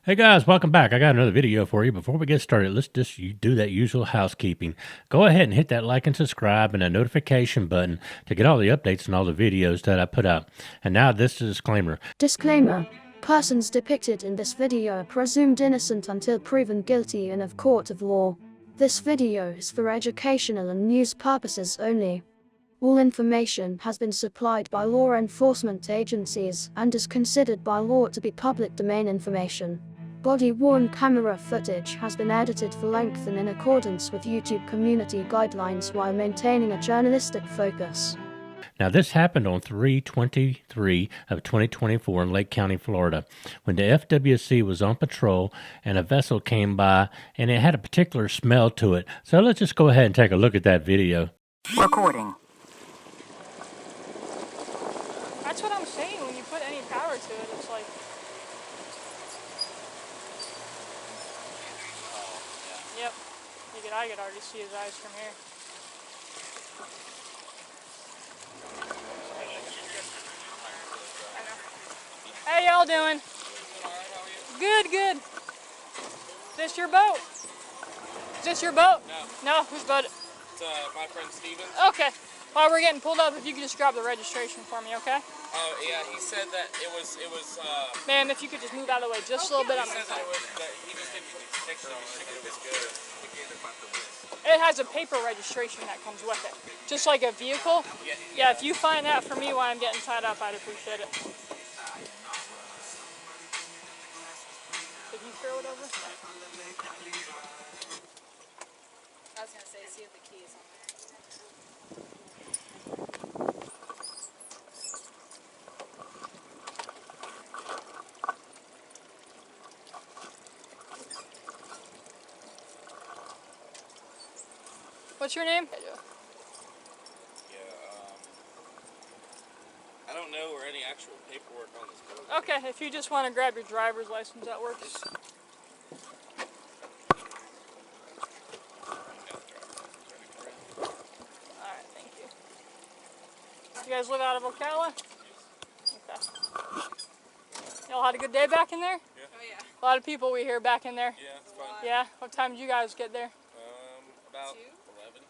Hey guys, welcome back. I got another video for you. Before we get started, let's just do that usual housekeeping. Go ahead and hit that like and subscribe and a notification button to get all the updates and all the videos that I put out. And now this is a disclaimer. Disclaimer. Persons depicted in this video are presumed innocent until proven guilty in a court of law. This video is for educational and news purposes only. All information has been supplied by law enforcement agencies and is considered by law to be public domain information. Body-worn camera footage has been edited for length and in accordance with YouTube community guidelines while maintaining a journalistic focus. Now, this happened on 3/23 of 2024 in Lake County, Florida, when the FWC was on patrol and a vessel came by and it had a particular smell to it. So let's just go ahead and take a look at that video. Recording. That's what I'm saying. When you put any power to it, it's like... Yep. I could already see his eyes from here. I know. How y'all doing? Good, good. Is this your boat? Is this your boat? No. No? Whose boat? It's my friend Steven. Okay. While we're getting pulled up, if you could just grab the registration for me, okay? Oh, yeah, he said that it was Ma'am, if you could just move out of the way just a little bit. he said that he just didn't put the picture on it. It was good. It has a paper registration that comes with it. Just like a vehicle. Yeah, if you find that for me while I'm getting tied up, I'd appreciate it. Did you throw it over? I was going to say, see if the key is on there. What's your name? Yeah, I don't know or any actual paperwork on this boat. Okay, if you just want to grab your driver's license, that works. Alright, thank you. You guys live out of Ocala? Okay. Y'all had a good day back in there? Yeah. Oh, yeah. A lot of people we hear back in there. Yeah, it's fine. Yeah? What time did you guys get there? About 2? 11.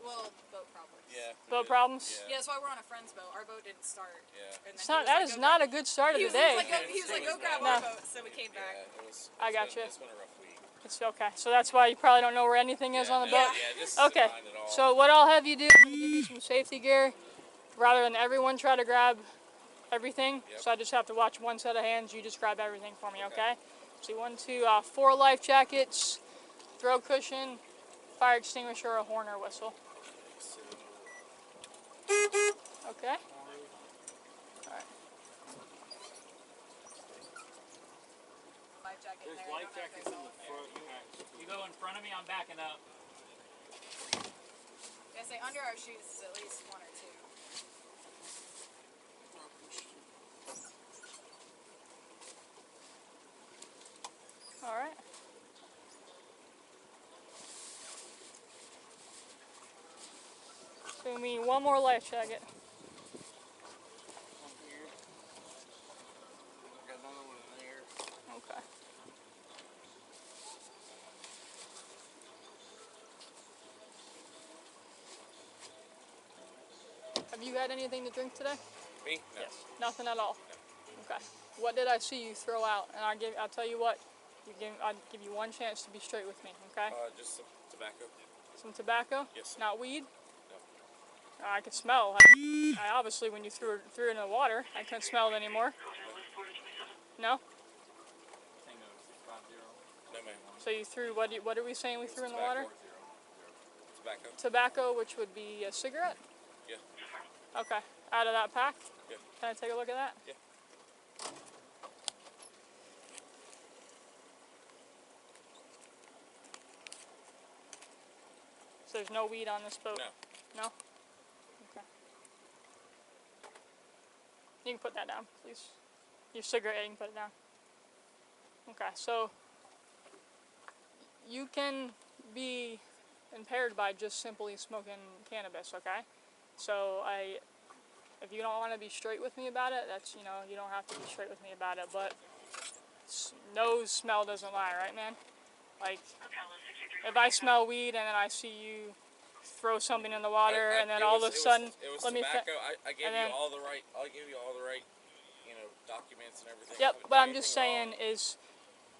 Well, boat problems. Yeah. Boat problems? Yeah. Yeah, that's why we're on a friend's boat. Our boat didn't start. Yeah. And then It's he not, was that like, is "Go not grab-" a good start of He the was day. like, go grab No. our boat. So we came back. Yeah, it was. I got you. It's been a rough week. It's okay. So that's why you probably don't know where anything is on the boat? Yeah, just Okay. find it all. So what I'll have you do is give you some safety gear rather than everyone try to grab everything. Yep. So I just have to watch one set of hands. You just grab everything for me, okay? So 1, 2, 4 life jackets, throw cushion, fire extinguisher, a horn or whistle. Okay? Alright. Life jacket There's there. life jackets in the front. You go in front of me, I'm backing up. Yeah, say under our shoes is at least 1 or 2. Alright. So we need one more life jacket. Got another one in there. Okay. Have you had anything to drink today? Me? No. Yes. Nothing at all? Okay. What did I see you throw out? And I'll tell you what, I'll give you one chance to be straight with me, okay? Just some tobacco. Some tobacco? Yes. Not weed? No. I could smell. I obviously, when you threw it in the water, I couldn't smell it anymore. No? No, ma'am. So you threw, what are we saying we threw in the water? Tobacco. Tobacco, which would be a cigarette? Yeah. Okay. Out of that pack? Yeah. Can I take a look at that? Yeah. So there's no weed on this boat? No. No? Okay. You can put that down, please. Your cigarette, you can put it down. Okay, so you can be impaired by just simply smoking cannabis, okay? So if you don't want to be straight with me about it, that's, you know, you don't have to be straight with me about it, but nose smell doesn't lie, right, man? Like, if I smell weed and then I see you throw something in the water, and then all of a sudden, it was let me. tobacco. I gave then, you all the right. I gave you all the right, documents and everything. Yep, Haven't but done I'm just anything saying wrong. is.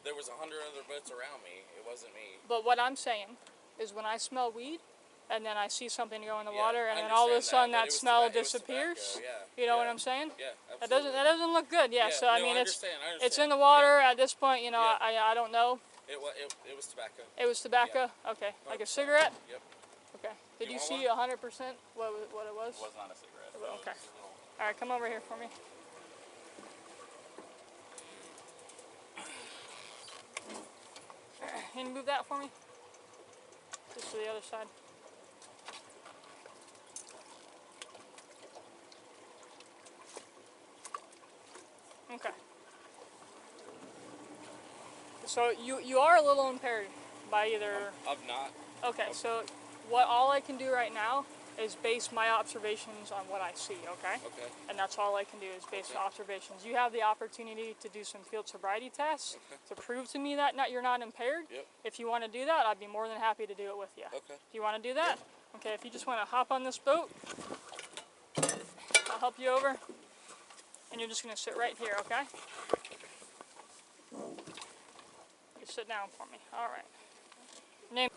There was 100 other boats around me. It wasn't me. But what I'm saying is when I smell weed, and then I see something go in the Yeah, water, and I then all of a understand sudden that, but that it was smell it was disappears. tobacco, yeah, You know yeah, what I'm saying? Yeah, That absolutely. doesn't look good. Yeah. So I no, mean I it's understand. in the water Yeah. at this point. You know, Yeah. I don't know. It was tobacco. It was tobacco. Yeah. Okay, like a 100%. cigarette. Yep. Okay. Did you want see one? 100% what it was? It was not a cigarette. Okay. It was a little... All right, come over here for me. Can you move that for me? Just to the other side. Okay. So you are a little impaired by either. I'm not. Okay. So all I can do right now is base my observations on what I see. Okay. Okay. And that's all I can do is base observations. You have the opportunity to do some field sobriety tests to prove to me that you're not impaired. Yep. If you want to do that, I'd be more than happy to do it with you. Okay. Do you want to do that? Yeah. Okay. If you just want to hop on this boat, I'll help you over. And you're just going to sit right here, okay? Just sit down for me. All right. Name.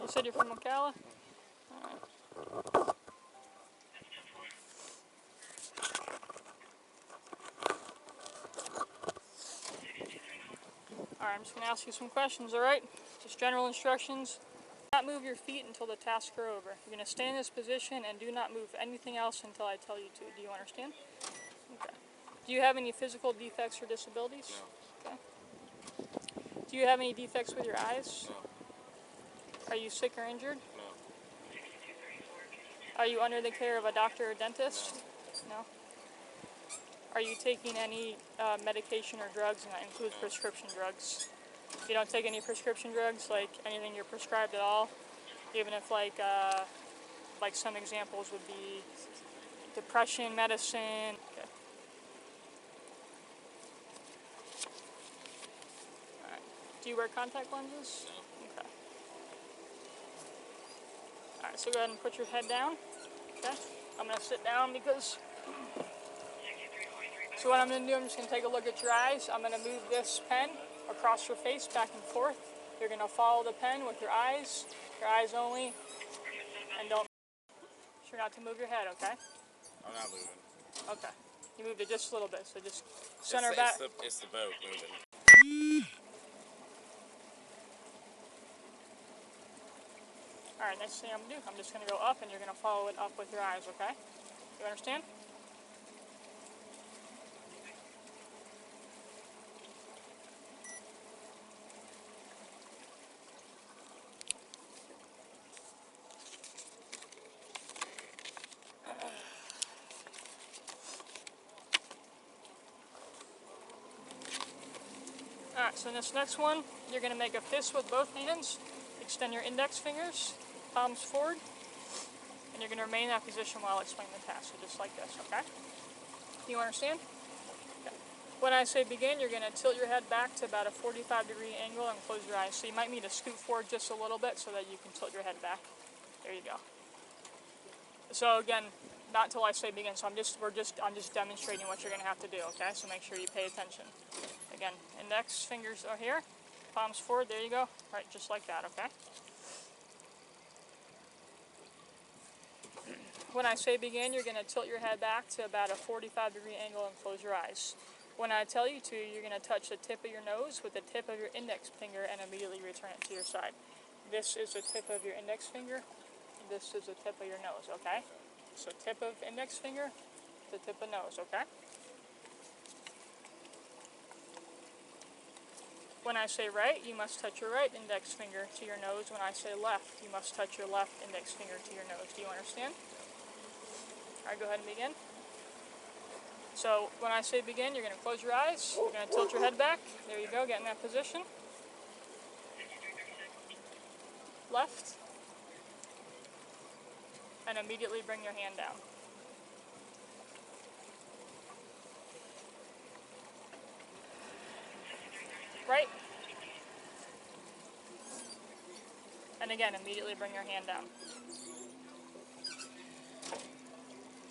You said you're from Ocala? All right. All right, I'm just going to ask you some questions, all right? Just general instructions. Do not move your feet until the tasks are over. You're going to stay in this position and do not move anything else until I tell you to. Do you understand? Okay. Do you have any physical defects or disabilities? No. Okay. Do you have any defects with your eyes? No. Are you sick or injured? No. Are you under the care of a doctor or dentist? No. Are you taking any medication or drugs, and that includes prescription drugs? You don't take any prescription drugs, like anything you're prescribed at all? Even if like some examples would be depression medicine. Okay. All right. Do you wear contact lenses? No. Okay. All right, so go ahead and put your head down. Okay. I'm going to sit down because... So what I'm going to do, I'm just going to take a look at your eyes. I'm going to move this pen across your face back and forth. You're going to follow the pen with your eyes only, and don't sure not to move your head, okay? I'm not moving. Okay. You moved it just a little bit, so just center back. It's the boat moving. All right, next thing I'm going to do, I'm just going to go up, and you're going to follow it up with your eyes, okay? You understand? Alright, so this next one, you're going to make a fist with both hands. Extend your index fingers, palms forward, and you're going to remain in that position while I explain the task. So just like this, okay? You understand? Okay. When I say begin, you're going to tilt your head back to about a 45-degree angle and close your eyes. So you might need to scoot forward just a little bit so that you can tilt your head back. There you go. So again, not till I say begin. So I'm just demonstrating what you're going to have to do, okay? So make sure you pay attention. Again, index fingers are here, palms forward, there you go. Right, just like that, okay? When I say begin, you're going to tilt your head back to about a 45-degree angle and close your eyes. When I tell you to, you're going to touch the tip of your nose with the tip of your index finger and immediately return it to your side. This is the tip of your index finger. This is the tip of your nose, okay? So tip of index finger, the tip of nose, okay? When I say right, you must touch your right index finger to your nose. When I say left, you must touch your left index finger to your nose. Do you understand? All right, go ahead and begin. So when I say begin, you're going to close your eyes. You're going to tilt your head back. There you go. Get in that position. Left. and immediately bring your hand down. Right? And again, immediately bring your hand down.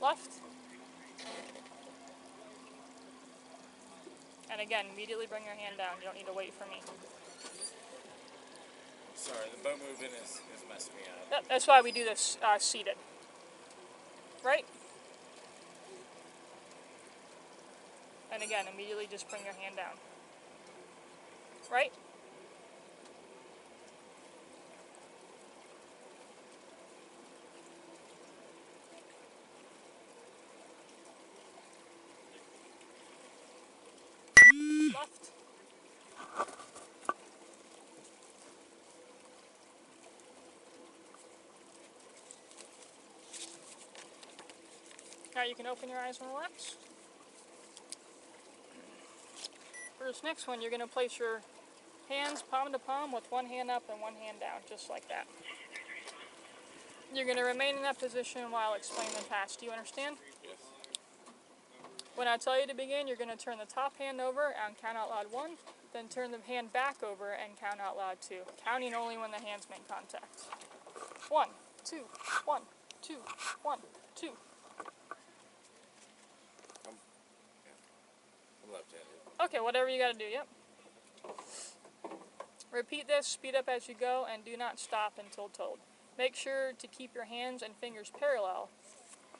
Left. And again, immediately bring your hand down. You don't need to wait for me. Sorry, the boat movement is messing me up. Yep, that's why we do this seated. Right? And again, immediately just bring your hand down. Right? Left. Now you can open your eyes and relax. For this next one, you're going to place your hands palm to palm with one hand up and one hand down, just like that. You're going to remain in that position while I explain the task. Do you understand? Yes. When I tell you to begin, you're going to turn the top hand over and count out loud 1, then turn the hand back over and count out loud 2, counting only when the hands make contact. 1, 2, 1, 2, 1, 2. I'm left-handed. Okay, whatever you got to do, yep. Repeat this, speed up as you go, and do not stop until told. Make sure to keep your hands and fingers parallel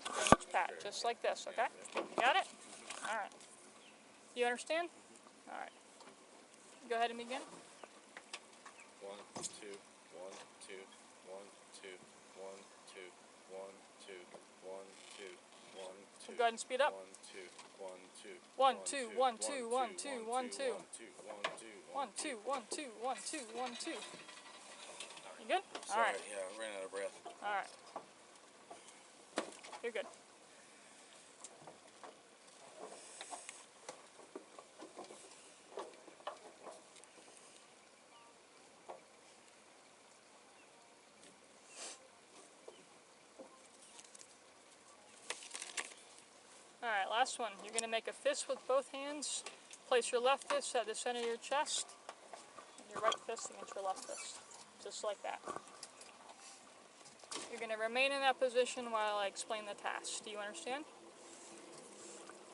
during each pat, just like this, okay? You got it? Alright. You understand? Alright. Go ahead and begin. 1, 2, 1, 2, 1, 2, 1, 2, 1, 2, 1, 2, 1, 2. Go ahead and speed up. 1, 2, 1, 2. 1, 2, 1, 2, 1, 2, 1, 2. 1, 2, 1, 2, 1, 2, 1, 2. You good? Sorry, Alright. yeah, I ran out of breath. Alright. You're good. Alright, last one. You're going to make a fist with both hands. Place your left fist at the center of your chest, and your right fist against your left fist. Just like that. You're going to remain in that position while I explain the task. Do you understand?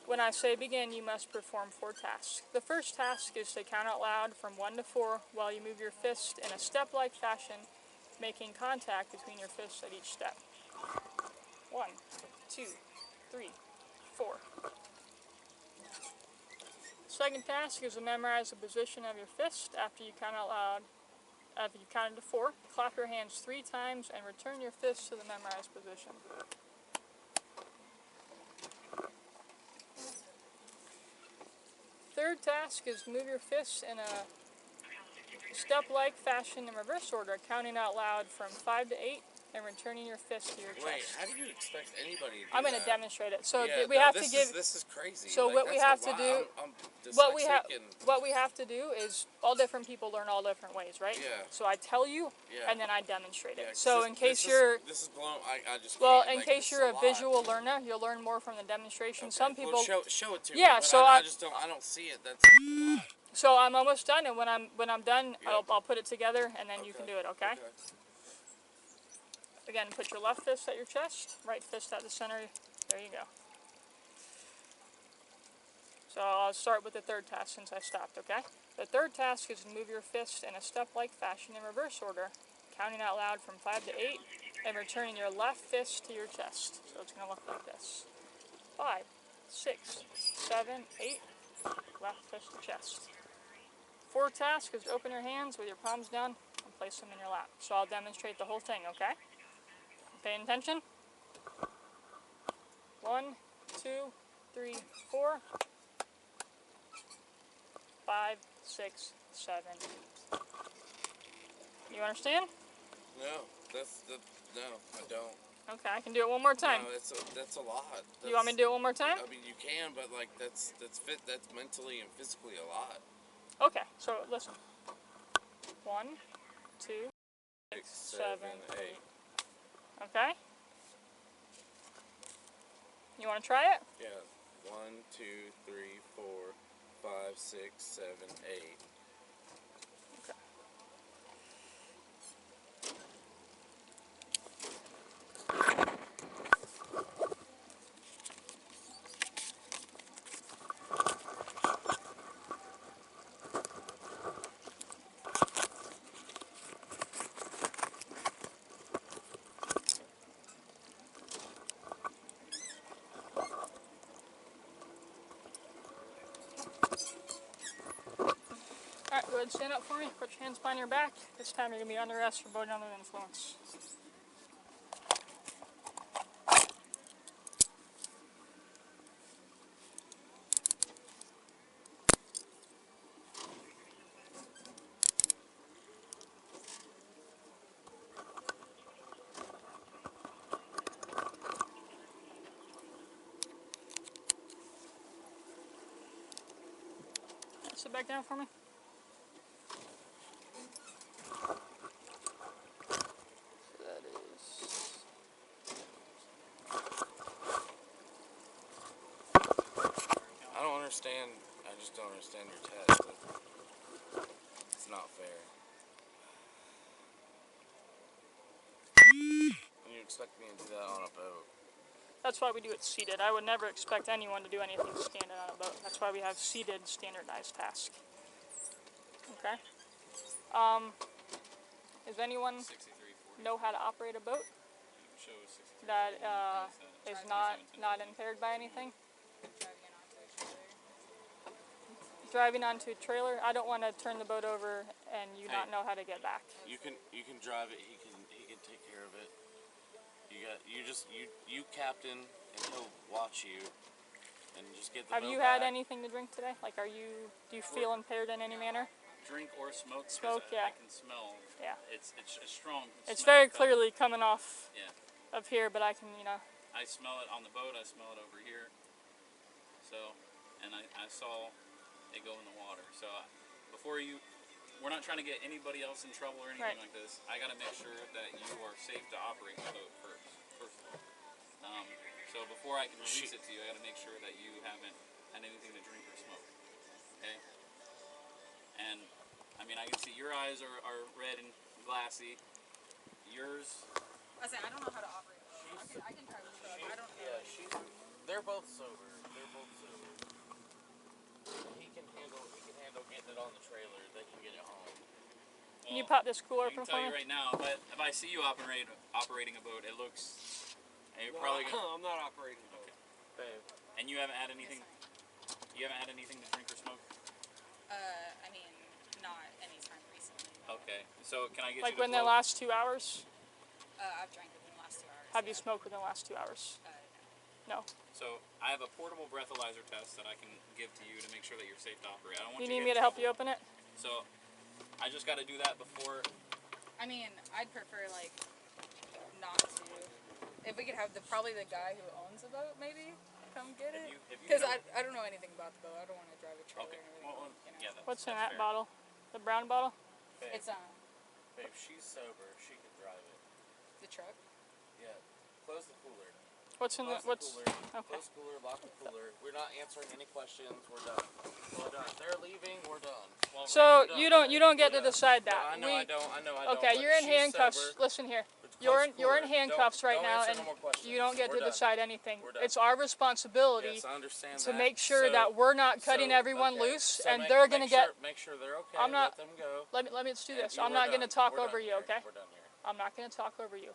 When I say begin, you must perform 4 tasks. The first task is to count out loud from 1 to 4 while you move your fist in a step-like fashion, making contact between your fists at each step. 1, 2, 3, 4. Second task is to memorize the position of your fist after you count out loud. After you've counted to 4, clap your hands 3 times and return your fist to the memorized position. Third task is to move your fists in a step-like fashion in reverse order, counting out loud from 5 to 8 and returning your fist to your chest. Wait, how do you expect anybody to do I'm going to that? demonstrate it. So Yeah, we have to give. This is crazy. So like, what we have that's to a lot. do. I'm What we dyslexic have. and What we have to do is all different people learn all different ways, right? Yeah. So I tell you, Yeah. and then I demonstrate yeah, it. So this, in case this you're. this is blown. I just Well, can't, in like, case this you're is a lot. visual learner, you'll learn more from the demonstration. Okay. Some people. Well, show it to me. Yeah, But so I just don't. I don't see it. That's a lot. So I'm almost done, and when I'm done, Yeah. I'll put it together, and then you can do it. Okay? Okay. Again, put your left fist at your chest, right fist at the center. There you go. So I'll start with the third task since I stopped, okay? The third task is to move your fist in a step-like fashion in reverse order, counting out loud from 5 to 8, and returning your left fist to your chest. So it's going to look like this. 5, 6, 7, 8, left fist to chest. Fourth task is to open your hands with your palms down and place them in your lap. So I'll demonstrate the whole thing, okay? Pay attention. 1, 2, 3, 4, 5, 6, 7, 8. You understand? No, no, I don't. Okay, I can do it one more time. No, that's a lot. You want me to do it one more time? I mean, you can, but like that's mentally and physically a lot. Okay, so listen. 1, 2, 6, 7, 8. 8. Okay? You want to try it? Yeah. 1, 2, 3, 4, 5, 6, 7, 8. Okay. Alright, go ahead and stand up for me. Put your hands behind your back. This time you're going to be under arrest for voting under the influence. Sit back down for me. That is... I don't understand. I just don't understand your test. It's not fair. And you expect me to do that on a boat? That's why we do it seated. I would never expect anyone to do anything standing on a boat. That's why we have seated standardized tasks. Okay? Does anyone 6340. know how to operate a boat Show 63. that is not impaired by anything? Driving onto a trailer. Driving onto a trailer? I don't want to turn the boat over and you not know how to get back. You can drive it. He can take care of it. You captain, and he'll watch you, and just get the Have boat you had back. anything to drink today? Like, do you feel impaired in any manner? Drink or smoke. 'Cause Smoke, yeah. I can smell. Yeah. It's a strong. It's smell very coming. clearly coming off Yeah. of here, but I can, I smell it on the boat. I smell it over here. So, and I saw it go in the water. So before we're not trying to get anybody else in trouble or anything Right. like this. I got to make sure that you are safe to operate the boat first of all. So before I can release it to you, I got to make sure that you haven't had anything to drink or smoke. Okay? And I mean, I can see your eyes are red and glassy. Yours. I say I don't know how to operate a boat. I can drive a truck. I don't know. Yeah, they're both sober. He can handle getting it on the trailer. They can get it home. Can you pop this cooler I can open tell for you me? right now, but if I see you operating a boat, it looks. And you're probably gonna, I'm not operating a boat. Babe. and you haven't had anything. You haven't had anything to drink or smoke. I mean, not anytime recently. No. Okay. So can I get Like you to within the float? last 2 hours? I've drank within the last 2 hours. Have you yeah. smoked within the last 2 hours? No. So I have a portable breathalyzer test that I can give to you to make sure that you're safe to operate. I don't want You you need me get to in help you trouble. open it? So I just got to do that before. I mean, I'd prefer like not to. If we could have probably the guy who owns the boat maybe come get it. If you Because know- I don't know anything about the boat. I don't want to drive a trailer Okay. and everything. Well, you know. yeah. That's, What's in that's that fair. bottle? The brown bottle? Babe, It's babe, she's sober. She can drive it. the truck. Yeah. Close the cooler. What's in the Close what's the cooler. okay. Close the cooler. Lock the cooler. We're not answering any questions. We're done. We're done. They're leaving. We're done. Well, So We're you done. don't get to We're done. decide No, that. I know I don't. I know I don't. Okay, but you're in she's handcuffs. sober. Listen here. Close You're the in cooler. handcuffs right don't now, answer and no more questions. you don't get We're to done. decide anything. We're done. It's our responsibility Yes, I understand to that. make sure So- that we're not cutting so, everyone okay. loose, So and make- they're gonna make get. sure- Make sure they're okay. I'm not- Let them go. Let me let's do And this. you- I'm we're not going to done. talk We're over done you, here. okay? We're done here. I'm not going to talk over you.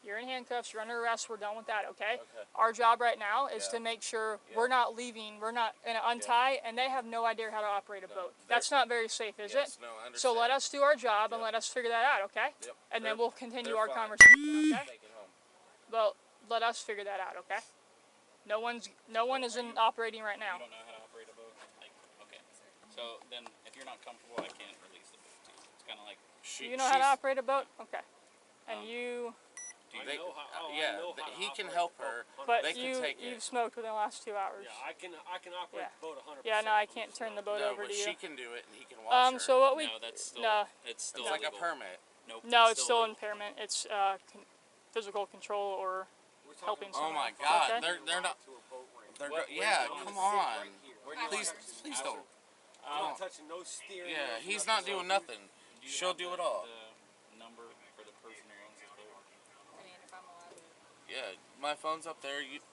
You're in handcuffs. You're under arrest. We're done with that, okay? Okay. Our job right now is Yeah. to make sure Yeah. we're not leaving. We're not going to untie, and they have no idea how to operate a No, boat. they're- That's not very safe, is Yes, it? no, I understand. So let us do our job and Yep. let us figure that out, okay? Yep. And They're- then we'll continue they're our fine. conversation, okay? Take it home. Well, let us figure that out, okay? No one is in operating right now. You don't know how to operate a boat? Like, okay. So then, if you're not comfortable, I can't release the boat to you. It's kind of like, Do you know how to she's- operate a boat? Okay. And you, do you They- know how- yeah, I know how to he can operate help the her. boat. but They can take you've it. smoked within the last 2 hours. Yeah, I can operate Yeah. the boat 100%. Yeah, no, I can't turn the boat No, over but to she you. can do it, and he can watch her. So what we no, that's still, no, it's still It's like a illegal. permit. Nope. no, it's still illegal. impairment. It's physical control or helping Oh someone. my God, Okay? they're not. To a boat ramp. Yeah, come on. Where do you Please, want it? please don't. I'm not touching no steering. Yeah, wheels, he's nothing. not doing nothing. Do you She'll have do it all. The number for the person who owns this boat? I mean, if I'm allowed to. Yeah, my phone's up there. You.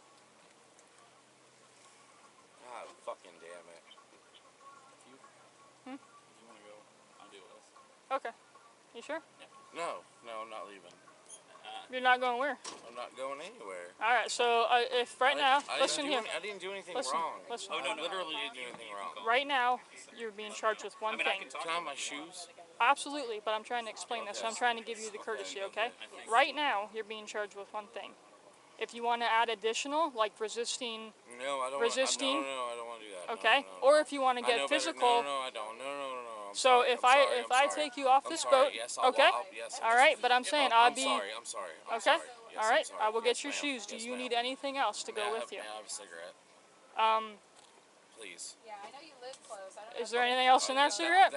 God, fucking damn it. If you want to go, I'll do this. Okay. You sure? No, I'm not leaving. You're not going where? I'm not going anywhere. Alright, so if right now, listen here. I didn't do anything Listen, wrong. listen. Oh, no, I literally didn't do anything wrong. Right now, you're being charged with one I mean, I thing. can talk Can I have my shoes? Absolutely, but I'm trying to explain this. So I'm trying to give you the courtesy, okay? Right now, you're being charged with one thing. If you want to add additional, like resisting, No, I don't. Resisting? No, I don't want to do that. okay? No. Or if you want to I get know better. physical. No, I don't. No. I'm So sorry. if I'm I sorry. if I'm I sorry. take you off I'm this sorry. boat, Yes, okay? yes. All right, but I'm saying I'll be. I'm sorry. I'm Okay. sorry. Yes, All I'm right. sorry. I will get Yes, your ma'am. shoes. Do Yes, you ma'am. need anything else to go with you? May I have a cigarette? Please. Yeah, I know you live close. I don't Is know there if anything it's else in that okay. cigarette?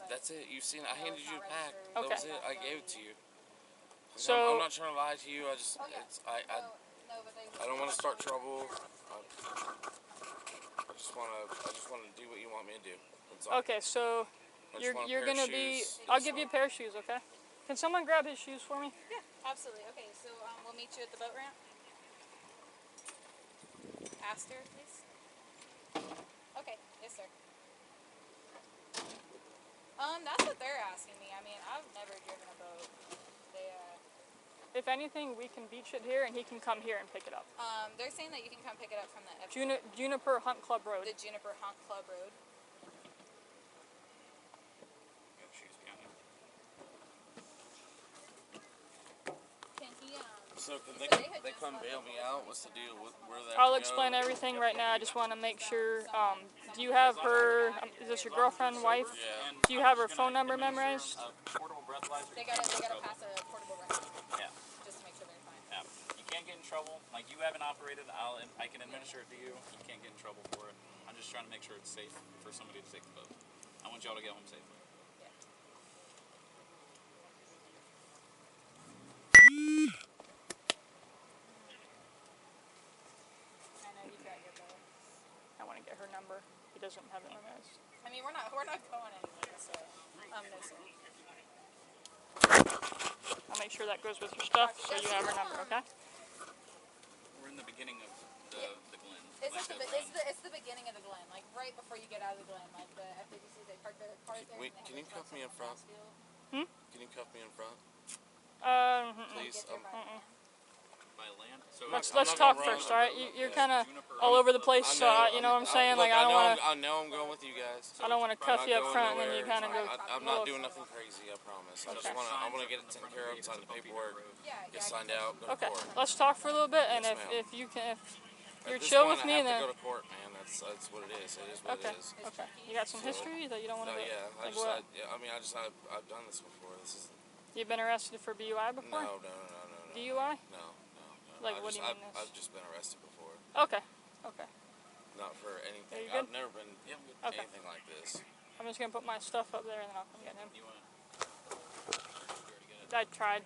That's it. You've seen. I handed you a pack. Okay. That was it. I gave it to you. So I'm not trying to lie to you. I just. Oh, yeah. It's. No, but they. I don't want to start trouble. I just want to do what you want me to do. That's all. okay, so I just want a you're pair of gonna be. shoes. I'll That's give you a all. pair of shoes, okay? Can someone grab his shoes for me? Yeah, absolutely. Okay, so we'll meet you at the boat ramp. Aster, please. Okay, yes, sir. That's what they're asking me. I mean, I've never driven a boat. They, If anything, we can beach it here, and he can come here and pick it up. they're saying that you can come pick it up from the Juniper Hunt Club Road. the Juniper Hunt Club Road. Got shoes behind you. Can he, So can they had they just come left bail the me boat. out? What's the deal? Where they? I'll explain everything right now. I just want to make sure. Do you have her? Is this your girlfriend, wife? Yeah. Do you have her phone number memorized? Portable breathalyzer. They gotta pass a portable rescue Yeah. just to make sure they're fine. Yeah. You can't get in trouble. Like, you haven't operated. I can administer it to you. You can't get in trouble for it. I'm just trying to make sure it's safe for somebody to take the boat. I want y'all to get home safely. I know you got your boat. I want to get her number. He doesn't have it memorized. I mean, we're not going anywhere, so no, sir. I'll make sure that goes with your stuff, so you have her number, okay? We're in the beginning of the Glen. It's Like like it's the beginning of the Glen, like right before you get out of the Glen, like the FACULTIES, they park their cars there. Wait, and they can have you the cuff trucks me on in the front? field. Can you cuff me in front, Like, please? get there by land. By land. So Let's I'm not talk gonna run. first, all right? You're kind of Juniper. all over the place, so you know what I'm saying? Like I don't want to. I know I'm going with you guys. I don't want to cuff you up front, and then you kind of go. I'm not doing nothing crazy. I promise. I just want to get it taken care of, sign the paperwork, Yeah, get signed out, go to Okay, court. let's talk for a little bit, and Yes, ma'am. if you can, if you're At this chill point, with I me, have then to go to court, man. That's what it is. It is what okay, it is. okay. You got some history that you don't want No, to. yeah. Like what? I've done this before. This is You've been arrested for BUI before? no. DUI? No. Like, what do you mean this? I've just been arrested before. Okay, okay. Not for anything. Are you good? I've never been Okay. anything like this. I'm just gonna put my stuff up there, and then I'll come get him. You want I tried.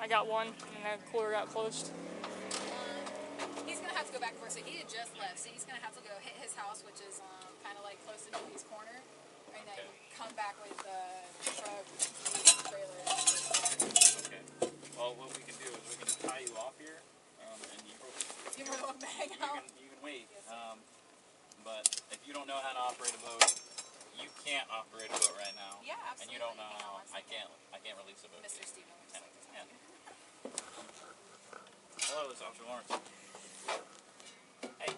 I got one, and the cooler got closed. He's gonna have to go back first. So he had just left, so he's gonna have to go hit his house, which is kind of like close to Dewey's Corner, and then come back with the truck, the trailer. Okay. Well, what we can do is we can tie you off here, and You roll a bag out. you can wait. But if you don't know how to operate a boat, you can't operate a boat right now. Yeah, absolutely. And you don't know Hang on how. one I second. can't release a boat. Mr. Steven looks like he's Yeah. happy. Hello, this is Officer Lawrence. Hey.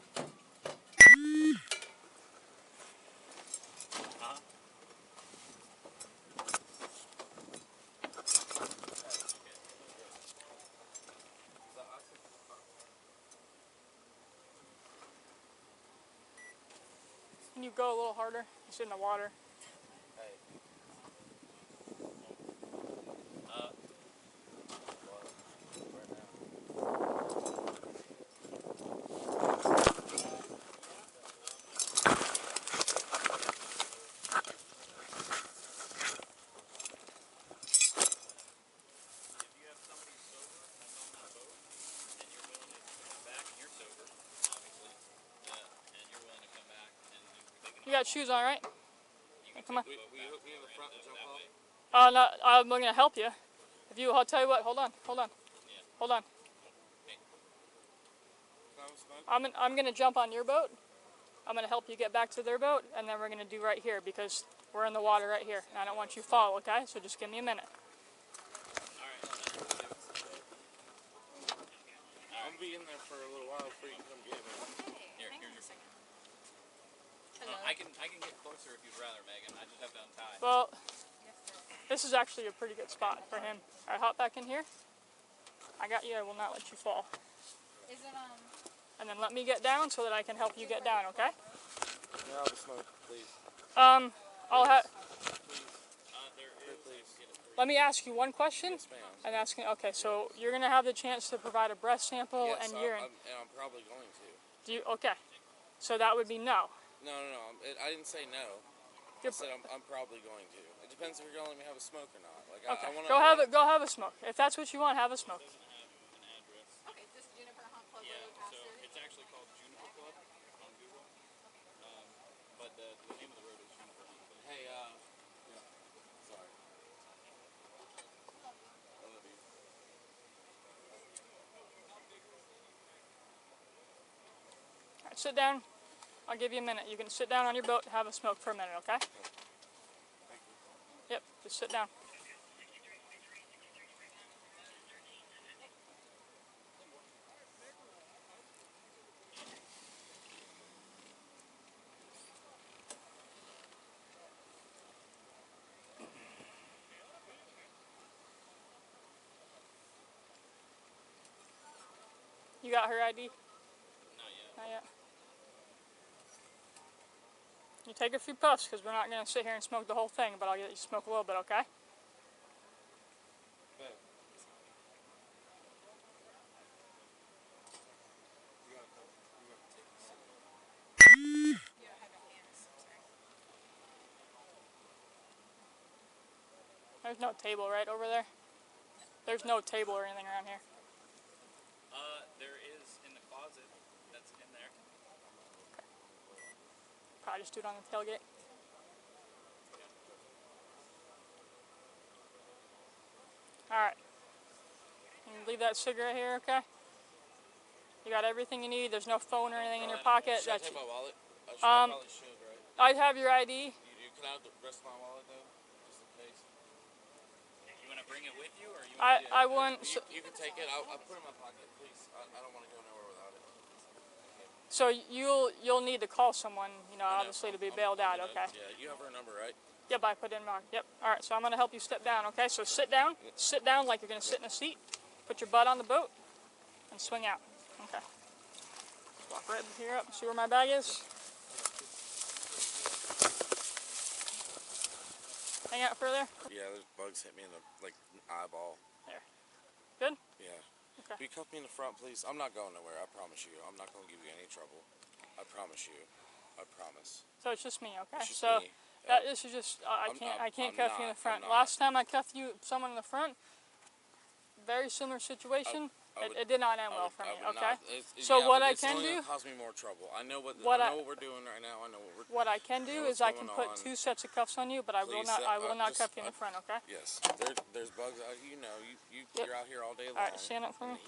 Huh? Can you go a little harder? It's in the water. If you have somebody sober that's on that boat, and you're You got shoes on, right? Hey, come on. We hook me in the front and jump off? No, I'm going to help you. I'll tell you what, hold on. Can I have a smoke? I'm going to jump on your boat. I'm going to help you get back to their boat, and then we're going to do right here because we're in the water right here. And I don't want you to fall, okay? So just give me a minute. I'm gonna be in there for a little while before you can come get me. Hang on a second. I can get closer if you'd rather, Megan. I just have to untie. Well, this is actually a pretty good spot for him. All right, hop back in here. I got you. I will not let you fall. Is it And then let me get down so that I can help you get down, okay? Can I have a smoke, please? I'll have. Please. Let me ask you one question. Yes, ma'am. I'm asking. Okay, so you're gonna have the chance to provide a breath sample Yes, and urine. I'm probably going to. Do you? Okay. So that would be no. No. I didn't say no. I said I'm probably going to. It depends if you're gonna let me have a smoke or not. Like Okay. I wanna. Go have a smoke. If that's what you want, have a smoke. okay? Just Juniper Hunt Club Yeah, Road, so Pastor. it's actually called Juniper Club on Google. But the name of the road is Juniper Hunt Club. Hey, sorry. I love you. All right, sit down. I'll give you a minute. You can sit down on your boat and have a smoke for a minute, okay? Yep, just sit down. You got her ID? Not yet. Not yet. You take a few puffs because we're not going to sit here and smoke the whole thing, but I'll get you to smoke a little bit, okay? Babe. There's no table right over there. There's no table or anything around here. There is in the closet that's in there. Probably just do it on the tailgate. Alright. You can leave that cigarette here, okay? You got everything you need. There's no phone or anything in your pocket. Should I That's, take my wallet? I probably should, right? I have your ID. You can I have the rest of my wallet though, just in case. You want to bring it with you, or you? I want. You can take it. I'll put it in my pocket, please. I don't want to go nowhere without it. So you'll need to call someone, obviously to be bailed out, okay? Yeah, you have her number, right? Yep, I put it in my. Yep. All right. So I'm gonna help you step down, okay? So sit down. Sit down like you're gonna sit in a seat. Put your butt on the boat and swing out. Okay. Walk right here up. See where my bag is? Hang out further. Yeah, those bugs hit me in the eyeball. There. Good. Yeah. Okay. Will you cuff me in the front, please? I'm not going nowhere. I promise you. I'm not going to give you any trouble. I promise you. I promise. So it's just me, okay? It's just So me. this is just I can't I'm cuff you in not, the front. I'm not. Last time I cuffed someone in the front, very similar situation. It did not end well for me, okay? So what I can do, cause me more trouble. I know what we're doing right now. I know what I can do is I can put 2 sets of cuffs on you, but I will not cuff you in the front, okay? Yes. There's bugs out. You're out here all day long. All right, stand up for me.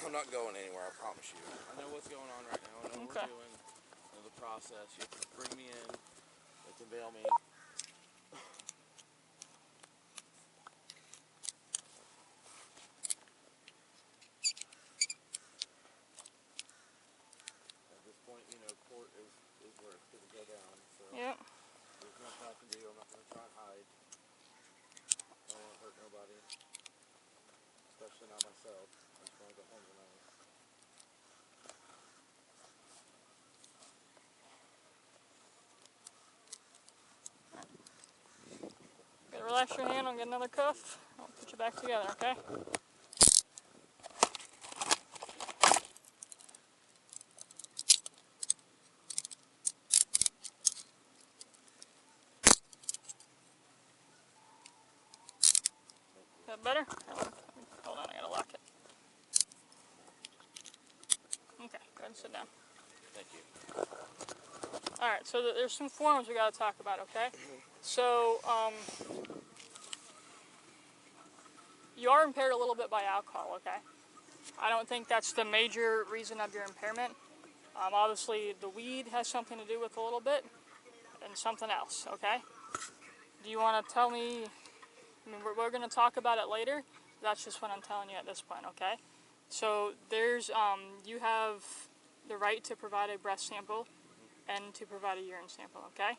I'm not going anywhere. I promise you. I know what's going on right now. I know what Okay. we're doing. I know the process. You bring me in. They can bail me. Court is where it's going to go down, so Yep. there's nothing I can do. I'm not going to try and hide. I don't want to hurt nobody, especially not myself. I just want to go home tonight. Good, relax your hand. I'll get another cuff. I'll put you back together, okay? Is that better? Hold on, I gotta lock it. Okay, go ahead and sit down. Thank you. All right, so there's some forms we got to talk about, okay? So, you are impaired a little bit by alcohol, okay? I don't think that's the major reason of your impairment. Obviously, the weed has something to do with a little bit, and something else, okay? Do you want to tell me, I mean, we're going to talk about it later. That's just what I'm telling you at this point, okay? So there's, you have the right to provide a breath sample and to provide a urine sample, okay?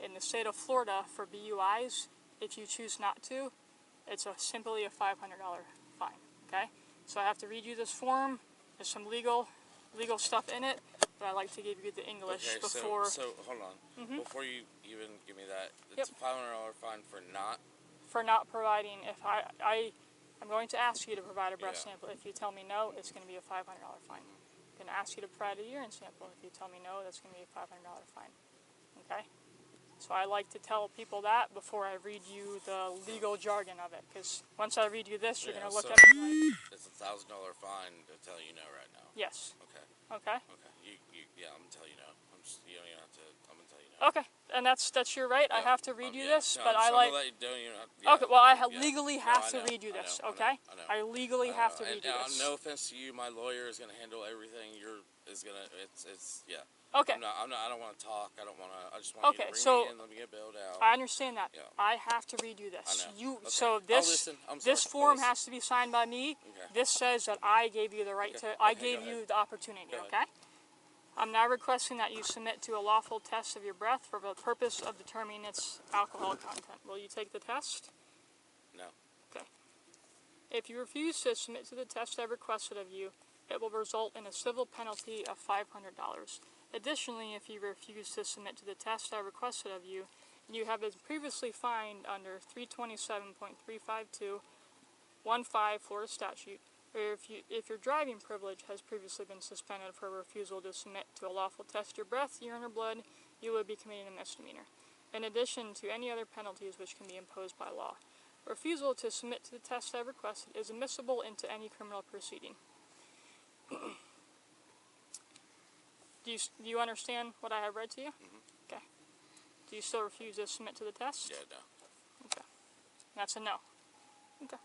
In the state of Florida, for BUIs, if you choose not to, it's simply a $500 fine, okay? So I have to read you this form. There's some legal stuff in it, but I like to give you the English Okay, before. so hold on. Before you even give me that, it's Yep. a $500 fine for not. For not providing, if I'm going to ask you to provide a breath Yeah. sample. If you tell me no, it's going to be a $500 fine. I'm going to ask you to provide a urine sample. If you tell me no, that's going to be a $500 fine. Okay? So I like to tell people that before I read you the legal jargon of it, because once I read you this, you're going to look at me like, It's a $1,000 fine to tell you no right now. yes. Okay. Okay? Okay. Yeah, I'm gonna tell you no. You don't even have to. I'm gonna tell you no. Okay. And that's your right. I Yeah. have to read you Yeah. this, No, but I'm I just like. gonna let you do. You know, Okay. Well, I yeah. legally No, have I to know, read you I this. know, Okay? I know. I legally have to read you and this. no offense to you, my lawyer is gonna handle everything. It's yeah. Okay. I'm not. I don't want to talk. I don't want to. I just want you to bring me in. Let me get bailed out. I understand that. Yeah. I have to read you this. I know. You Okay. so I'll this listen. I'm this sorry. form I'll has to be signed by me. Okay. This says that I gave you the right Okay. to. I Okay, gave go you ahead. the opportunity. Go ahead. Okay. I'm now requesting that you submit to a lawful test of your breath for the purpose of determining its alcohol content. Will you take the test? No. Okay. If you refuse to submit to the test I've requested of you, it will result in a civil penalty of $500. Additionally, if you refuse to submit to the test I requested of you, you have been previously fined under 327.352 15 Florida statute, or if your driving privilege has previously been suspended for refusal to submit to a lawful test of your breath, urine, or blood, you will be committing a misdemeanor, in addition to any other penalties which can be imposed by law. Refusal to submit to the test I requested is admissible into any criminal proceeding. Do you understand what I have read to you? Mm-hmm. Okay. Do you still refuse to submit to the test? Yeah. No. Okay. That's a no. Okay.